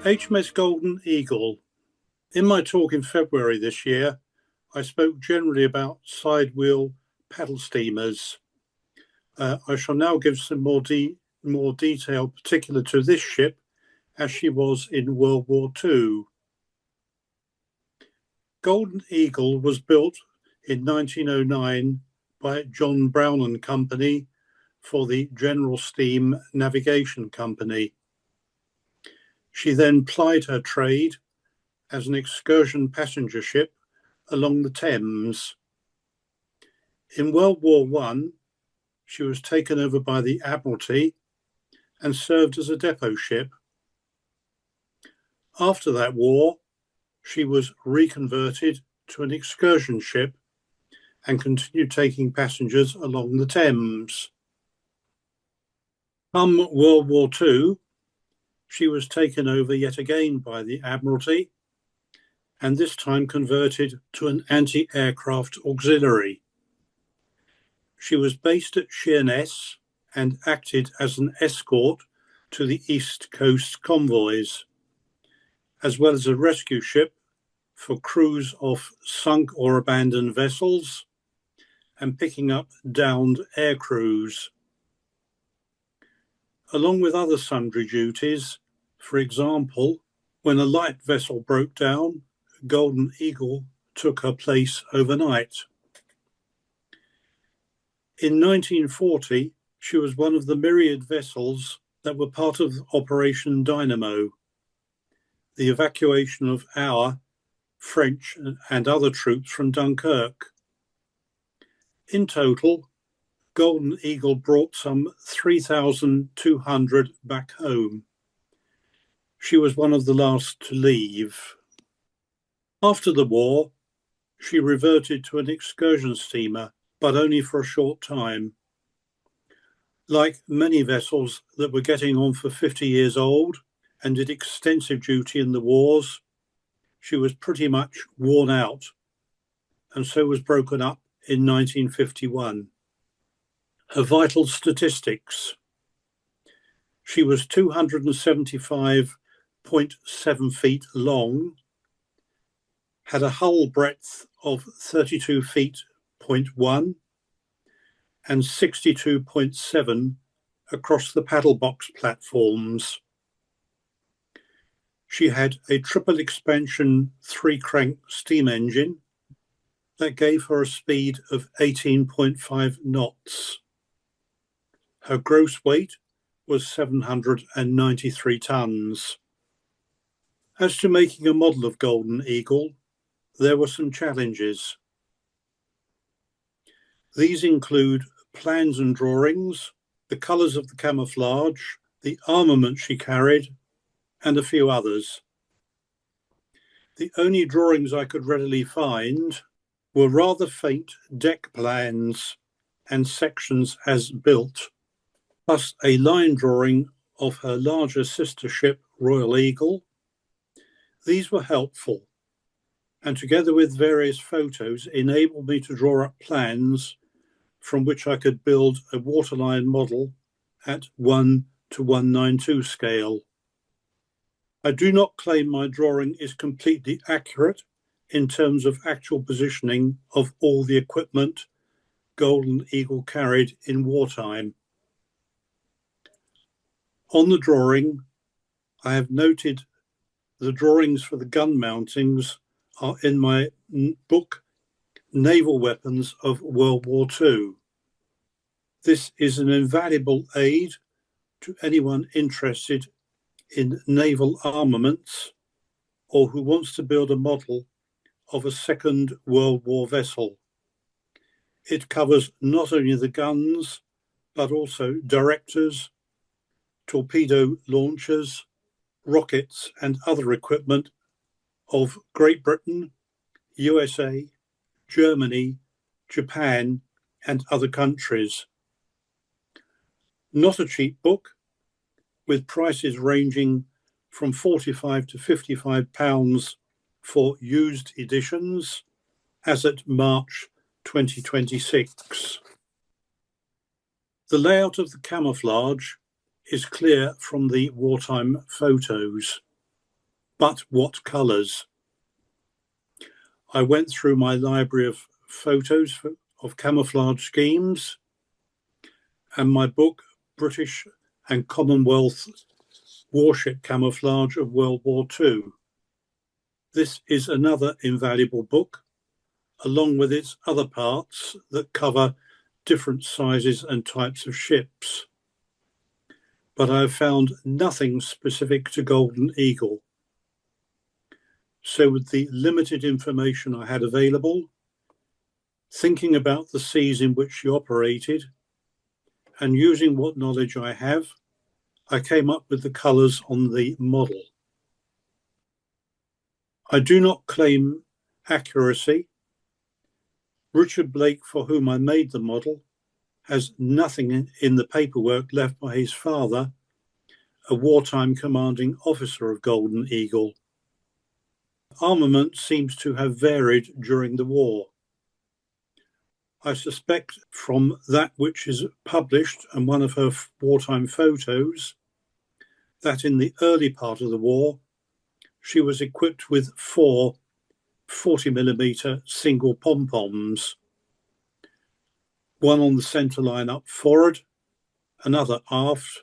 HMS Golden Eagle. In my talk in February this year, I spoke generally about side-wheel paddle steamers. I shall now give some more detail particular to this ship as she was in World War II. Golden Eagle was built in 1909 by John Brown and Company for the General Steam Navigation Company. She then plied her trade as an excursion passenger ship along the Thames. In World War I, she was taken over by the Admiralty and served as a depot ship. After that war, she was reconverted to an excursion ship and continued taking passengers along the Thames. Come World War II, she was taken over yet again by the Admiralty and this time converted to an anti-aircraft auxiliary. She was based at Sheerness and acted as an escort to the East Coast convoys, as well as a rescue ship for crews of sunk or abandoned vessels and picking up downed air crews. Along with other sundry duties, for example, when a light vessel broke down, Golden Eagle took her place overnight. In 1940, she was one of the myriad vessels that were part of Operation Dynamo, the evacuation of our French and other troops from Dunkirk. In total, Golden Eagle brought some 3,200 back home. She was one of the last to leave. After the war, she reverted to an excursion steamer, but only for a short time. Like many vessels that were getting on for 50 years old and did extensive duty in the wars, she was pretty much worn out, and so was broken up in 1951. Her vital statistics. She was 275.7 feet long, had a hull breadth of 32 feet 0.1 and 62.7 across the paddle box platforms. She had a triple expansion 3-crank steam engine that gave her a speed of 18.5 knots. Her gross weight was 793 tons. As to making a model of Golden Eagle, there were some challenges. These include plans and drawings, the colours of the camouflage, the armament she carried, and a few others. The only drawings I could readily find were rather faint deck plans and sections as built, plus a line drawing of her larger sister ship, Royal Eagle. These were helpful, and together with various photos enabled me to draw up plans from which I could build a waterline model at 1:192 scale. I do not claim my drawing is completely accurate in terms of actual positioning of all the equipment Golden Eagle carried in wartime. On the drawing, I have noted the drawings for the gun mountings are in my book, Naval Weapons of World War II. This is an invaluable aid to anyone interested in naval armaments or who wants to build a model of a Second World War vessel. It covers not only the guns, but also directors, torpedo launchers, rockets, and other equipment of Great Britain, USA, Germany, Japan, and other countries. Not a cheap book, with prices ranging from £45 to £55 for used editions, as at March 2026. The layout of the camouflage is clear from the wartime photos. but what colours? I went through my library of photos of camouflage schemes and my book, British and Commonwealth Warship Camouflage of World War II. This is another invaluable book, along with its other parts that cover different sizes and types of ships. But I have found nothing specific to Golden Eagle. So with the limited information I had available, thinking about the seas in which she operated, and using what knowledge I have, I came up with the colours on the model. I do not claim accuracy. Richard Blake, for whom I made the model, has nothing in the paperwork left by his father, a wartime commanding officer of Golden Eagle. Armament seems to have varied during the war. I suspect from that which is published and one of her wartime photos that in the early part of the war, she was equipped with 4 40mm single pom-poms, one on the centre line up forward, another aft,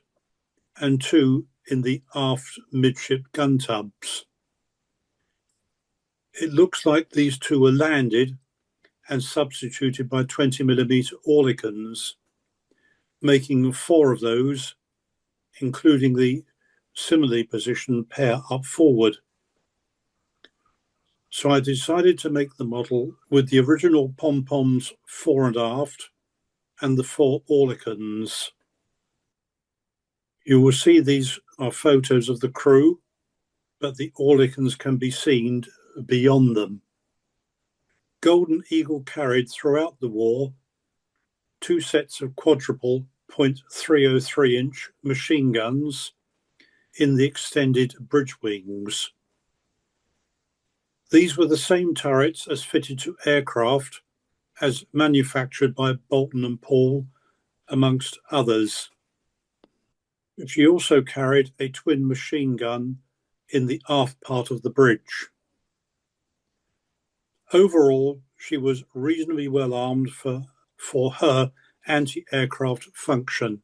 and 2 in the aft midship gun tubs. It looks like these 2 were landed and substituted by 20mm Oerlikons, making 4 of those, including the similarly positioned pair up forward. So I decided to make the model with the original pom-poms fore and aft and the 4 Oerlikons. You will see these are photos of the crew, but the Oerlikons can be seen beyond them. Golden Eagle carried throughout the war 2 sets of quadruple .303-inch machine guns in the extended bridge wings. These were the same turrets as fitted to aircraft as manufactured by Boulton and Paul, amongst others. She also carried a twin machine gun in the aft part of the bridge. Overall, she was reasonably well armed for her anti-aircraft function.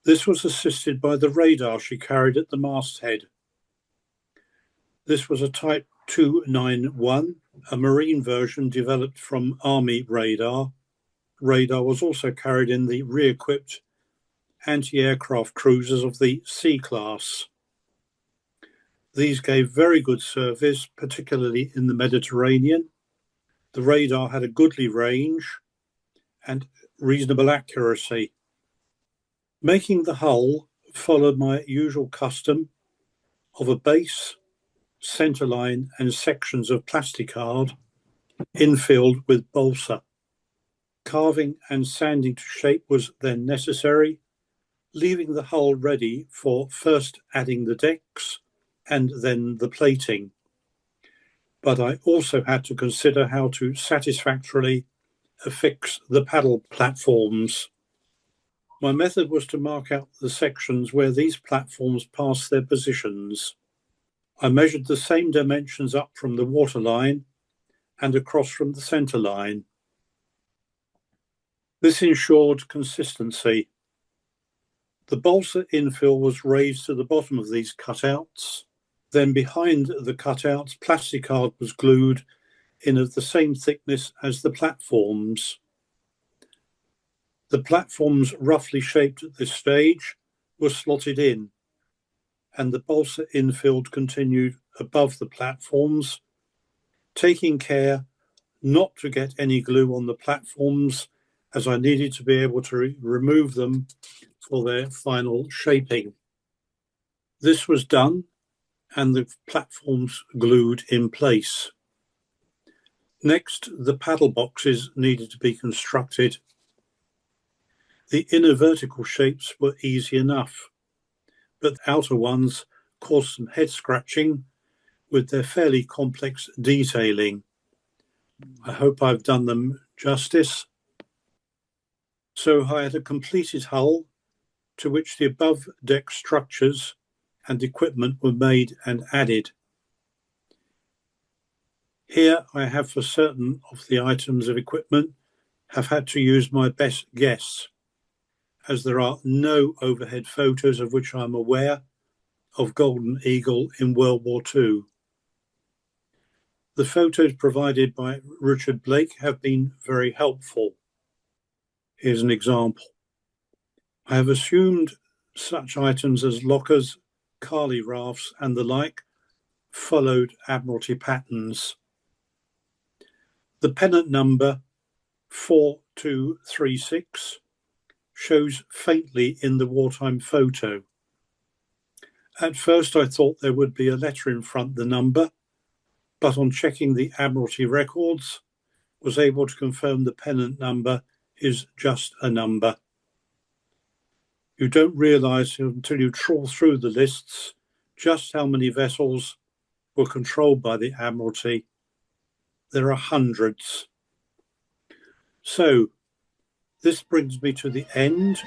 This was assisted by the radar she carried at the masthead. This was a Type 291, a marine version developed from Army radar. Radar was also carried in the re-equipped anti-aircraft cruisers of the C-class. These gave very good service, particularly in the Mediterranean. The radar had a goodly range and reasonable accuracy. Making the hull followed my usual custom of a base, centerline and sections of plasticard infilled with balsa. Carving and sanding to shape was then necessary, leaving the hull ready for first adding the decks and then the plating. But I also had to consider how to satisfactorily affix the paddle platforms. My method was to mark out the sections where these platforms passed their positions. I measured the same dimensions up from the waterline and across from the centre line. This ensured consistency. The balsa infill was raised to the bottom of these cutouts. Then behind the cutouts, plasticard was glued in of the same thickness as the platforms. The platforms, roughly shaped at this stage, were slotted in, and the balsa infill continued above the platforms, taking care not to get any glue on the platforms, as I needed to be able to remove them for their final shaping. This was done, and the platforms glued in place. Next, the paddle boxes needed to be constructed. The inner vertical shapes were easy enough, but the outer ones caused some head scratching with their fairly complex detailing. I hope I've done them justice. So I had a completed hull to which the above deck structures and equipment were made and added. Here I have for certain of the items of equipment have had to use my best guess, as there are no overhead photos of which I'm aware of Golden Eagle in World War II. The photos provided by Richard Blake have been very helpful. Here's an example. I have assumed such items as lockers, Carley rafts and the like followed Admiralty patterns. The pennant number 4236 shows faintly in the wartime photo. At first I thought there would be a letter in front the number, but on checking the Admiralty records, was able to confirm the pennant number is just a number. You don't realise until you trawl through the lists just how many vessels were controlled by the Admiralty. There are hundreds. So, this brings me to the end.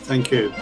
Thank you.